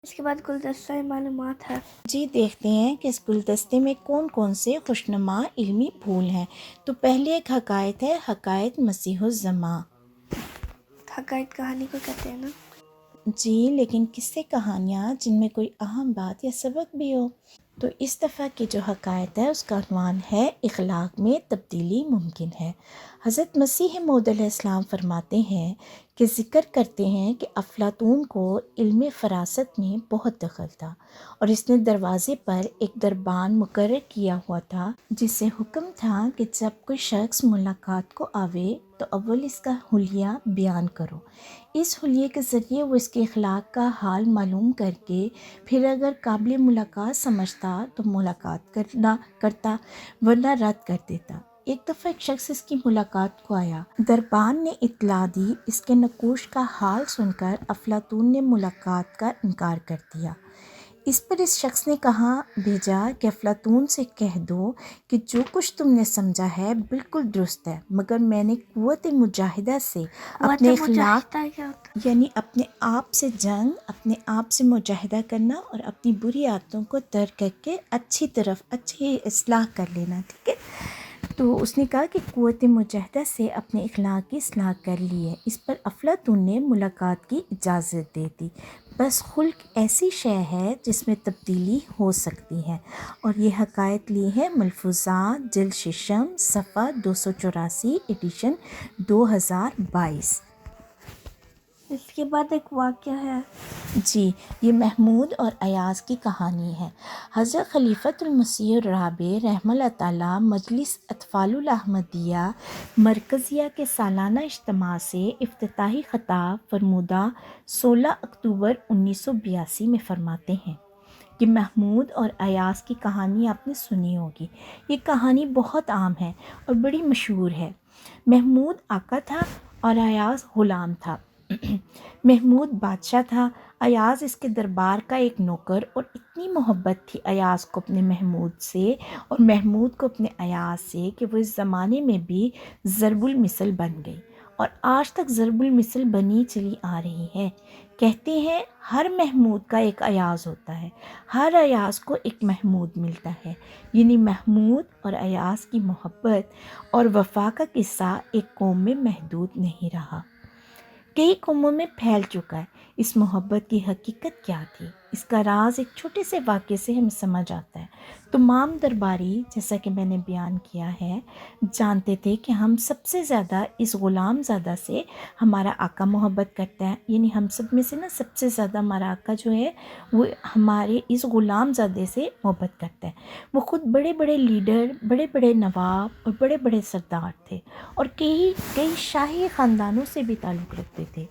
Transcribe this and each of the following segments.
اس کے بعد گلدستہ معلومات ہے۔ جی دیکھتے ہیں کہ اس گلدستے میں کون کون سے خوشنما علمی پھول ہیں۔ تو پہلے ایک حکایت ہے، حکایت مسیح الزماں۔ حکایت کہانی کو کہتے ہیں نا؟ جی، لیکن قصے کہانیاں جن میں کوئی اہم بات یا سبق بھی ہو۔ تو اس دفعہ کی جو حکایت ہے اس کا عنوان ہے اخلاق میں تبدیلی ممکن ہے۔ حضرت مسیح موعود علیہ السلام فرماتے ہیں کہ ذکر کرتے ہیں کہ افلاطون کو علم فراست میں بہت دخل تھا، اور اس نے دروازے پر ایک دربان مقرر کیا ہوا تھا جس سے حکم تھا کہ جب کوئی شخص ملاقات کو آوے تو اول اس کا حلیہ بیان کرو۔ اس حلیے کے ذریعے وہ اس کے اخلاق کا حال معلوم کر کے پھر اگر قابل ملاقات سمجھتا تو ملاقات کرتا، ورنہ رد کر دیتا۔ ایک دفعہ ایک شخص اس کی ملاقات کو آیا، دربان نے اطلاع دی۔ اس کے نقوش کا حال سن کر افلاطون نے ملاقات کا انکار کر دیا۔ اس پر اس شخص نے کہا بھیجا کہ افلاطون سے کہہ دو کہ جو کچھ تم نے سمجھا ہے بالکل درست ہے، مگر میں نے قوت مجاہدہ سے اپنے اخلاق یعنی اپنے آپ سے جنگ، اپنے آپ سے مجاہدہ کرنا اور اپنی بری عادتوں کو ترک کر کے اچھی اصلاح کر لینا، ٹھیک ہے۔ تو اس نے کہا کہ قوت مجاہدہ سے اپنے اخلاق کی اصلاح کر لی ہے۔ اس پر افلاطون نے ملاقات کی اجازت دے دی۔ بس خلق ایسی شے ہے جس میں تبدیلی ہو سکتی ہے۔ اور یہ حکایت لی ہے ملفوظات جلد ششم صفحہ 284 ایڈیشن 2022۔ اس کے بعد ایک واقعہ ہے۔ جی، یہ محمود اور ایاز کی کہانی ہے۔ حضرت خلیفۃ المسیح الرابع رحمہ اللہ تعالیٰ مجلس اطفال الاحمدیہ مرکزیہ کے سالانہ اجتماع سے افتتاحی خطاب فرمودہ 16 اکتوبر 1982 میں فرماتے ہیں کہ محمود اور ایاز کی کہانی آپ نے سنی ہوگی۔ یہ کہانی بہت عام ہے اور بڑی مشہور ہے۔ محمود آقا تھا اور ایاز غلام تھا۔ محمود بادشاہ تھا، ایاز اس کے دربار کا ایک نوکر، اور اتنی محبت تھی ایاز کو اپنے محمود سے اور محمود کو اپنے ایاز سے کہ وہ اس زمانے میں بھی ضرب المثل بن گئی، اور آج تک ضرب المثل بنی چلی آ رہی ہے۔ کہتے ہیں ہر محمود کا ایک ایاز ہوتا ہے، ہر ایاز کو ایک محمود ملتا ہے، یعنی محمود اور ایاز کی محبت اور وفا کا قصہ ایک قوم میں محدود نہیں رہا، کئی قوموں میں پھیل چکا ہے۔ اس محبت کی حقیقت کیا تھی؟ اس کا راز ایک چھوٹے سے واقعے سے ہمیں سمجھ آتا ہے۔ تمام درباری، جیسا کہ میں نے بیان کیا ہے، جانتے تھے کہ ہم سب سے زیادہ اس غلام زادہ سے ہمارا آقا محبت کرتا ہے، یعنی ہم سب میں سے نا سب سے زیادہ ہمارا آقا جو ہے وہ ہمارے اس غلام زادے سے محبت کرتا ہے۔ وہ خود بڑے بڑے لیڈر، بڑے بڑے نواب اور بڑے بڑے سردار تھے، اور کئی شاہی خاندانوں سے بھی تعلق رکھتے تھے۔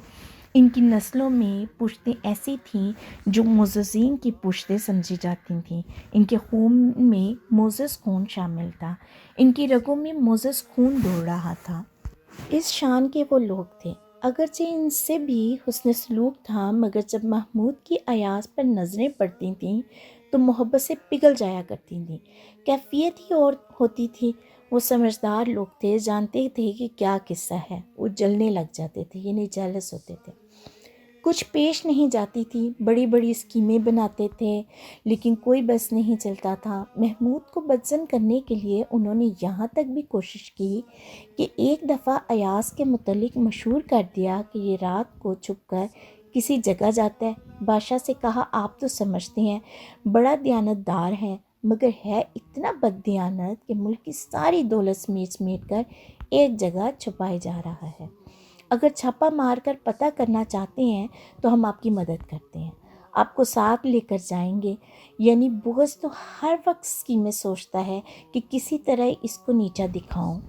ان کی نسلوں میں پشتیں ایسی تھیں جو معززین کی پشتیں سمجھی جاتی تھیں۔ ان کے خون میں معزز خون شامل تھا، ان کی رگوں میں معزز خون دوڑ رہا تھا۔ اس شان کے وہ لوگ تھے۔ اگرچہ ان سے بھی حسن سلوک تھا، مگر جب محمود کی ایاز پر نظریں پڑتی تھیں تو محبت سے پگھل جایا کرتی تھیں۔ کیفیت ہی اور ہوتی تھی۔ وہ سمجھدار لوگ تھے، جانتے تھے کہ کیا قصہ ہے، وہ جلنے لگ جاتے تھے، یعنی جیلس ہوتے تھے۔ کچھ پیش نہیں جاتی تھی، بڑی بڑی اسکیمیں بناتے تھے، لیکن کوئی بس نہیں چلتا تھا۔ محمود کو بدظن کرنے کے لیے انہوں نے یہاں تک بھی کوشش کی کہ ایک دفعہ ایاز کے متعلق مشہور کر دیا کہ یہ رات کو چھپ کر کسی جگہ جاتا ہے۔ بادشاہ سے کہا آپ تو سمجھتے ہیں بڑا دیانت دار ہے، مگر ہے اتنا بد دیانت کہ ملک کی ساری دولت سمیٹ کر ایک جگہ چھپائے جا رہا ہے۔ اگر چھاپا مار کر پتہ کرنا چاہتے ہیں تو ہم آپ کی مدد کرتے ہیں، آپ کو ساتھ لے کر جائیں گے۔ یعنی بغض تو ہر وقت اسکیمیں سوچتا ہے کہ کسی طرح اس کو نیچا دکھاؤں۔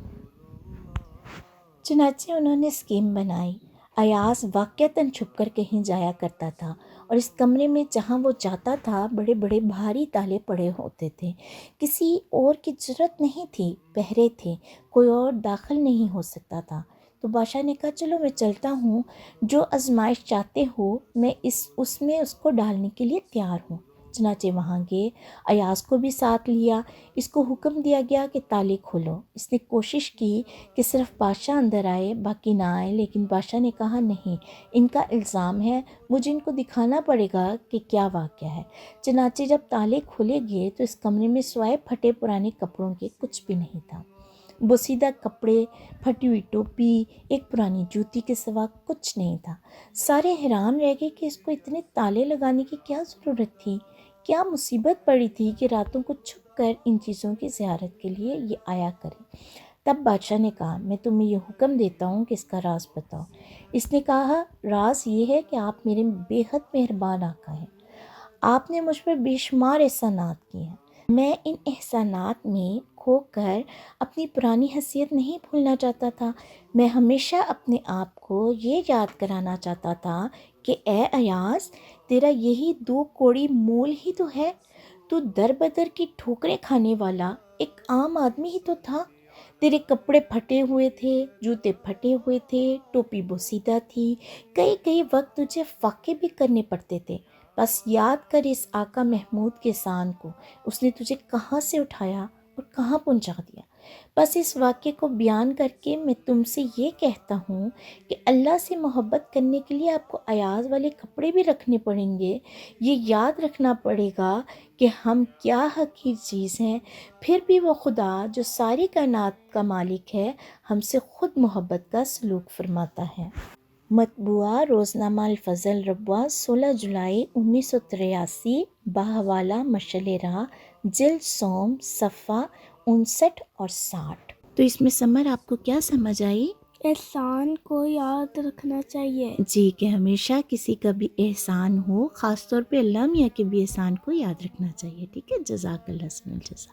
چنانچہ انہوں نے اسکیم بنائی۔ ایاز واقعتاً چھپ کر کہیں جایا کرتا تھا، اور اس کمرے میں جہاں وہ جاتا تھا بڑے بڑے بھاری تالے پڑے ہوتے تھے۔ کسی اور کی جرأت نہیں تھی، پہرے تھے، کوئی اور داخل نہیں ہو سکتا تھا۔ تو بادشاہ نے کہا چلو میں چلتا ہوں، جو آزمائش چاہتے ہو میں اس کو ڈالنے کے لیے تیار ہوں۔ چنانچہ وہاں گئے، ایاز کو بھی ساتھ لیا۔ اس کو حکم دیا گیا کہ تالے کھولو۔ اس نے کوشش کی کہ صرف بادشاہ اندر آئے، باقی نہ آئے، لیکن بادشاہ نے کہا نہیں، ان کا الزام ہے، مجھے ان کو دکھانا پڑے گا کہ کیا واقعہ ہے۔ چنانچہ جب تالے کھولے گئے تو اس کمرے میں سوائے پھٹے پرانے کپڑوں کے کچھ بھی نہیں تھا۔ بوسیدہ کپڑے، پھٹی ہوئی ٹوپی، ایک پرانی جوتی کے سوا کچھ نہیں تھا۔ سارے حیران رہ گئے کہ اس کو اتنے تالے لگانے کی کیا ضرورت تھی، کیا مصیبت پڑی تھی کہ راتوں کو چھپ کر ان چیزوں کی زیارت کے لیے یہ آیا کرے۔ تب بادشاہ نے کہا، میں تمہیں یہ حکم دیتا ہوں کہ اس کا راز بتاؤ۔ اس نے کہا، راز یہ ہے کہ آپ میرے بے حد مہربان آقا ہیں، آپ نے مجھ پر بے شمار احسانات کیے ہیں، میں ان احسانات میں کھو کر اپنی پرانی حیثیت نہیں بھولنا چاہتا تھا۔ میں ہمیشہ اپنے آپ کو یہ یاد کرانا چاہتا تھا کہ اے ایاز، تیرا یہی 2 کوڑی مول ہی تو ہے، تو در بدر کی ٹھوکریں کھانے والا ایک عام آدمی ہی تو تھا۔ تیرے کپڑے پھٹے ہوئے تھے، جوتے پھٹے ہوئے تھے، ٹوپی بوسیدہ تھی، کئی وقت تجھے فاقے بھی کرنے پڑتے تھے۔ بس یاد کر اس آقا محمود کے احسان کو، اس نے تجھے کہاں سے اٹھایا اور کہاں پہنچا دیا۔ بس اس واقعے کو بیان کر کے میں تم سے یہ کہتا ہوں کہ اللہ سے محبت کرنے کے لیے آپ کو ایاز والے کپڑے بھی رکھنے پڑیں گے۔ یہ یاد رکھنا پڑے گا کہ ہم کیا حقیر چیز ہیں، پھر بھی وہ خدا جو ساری کائنات کا مالک ہے ہم سے خود محبت کا سلوک فرماتا ہے۔ مطبوعہ روزنامہ الفضل ربوہ 16 جولائی 1983 بحوالہ مشعل راہ، جلد سوم، صفحہ 59 اور 60۔ تو اس میں سمر آپ کو کیا سمجھ آئی؟ احسان کو یاد رکھنا چاہیے۔ جی، کہ ہمیشہ کسی کا بھی احسان ہو، خاص طور پہ اللہ میاں کے بھی احسان کو یاد رکھنا چاہیے۔ ٹھیک ہے، جزاک اللہ خیر الجزا۔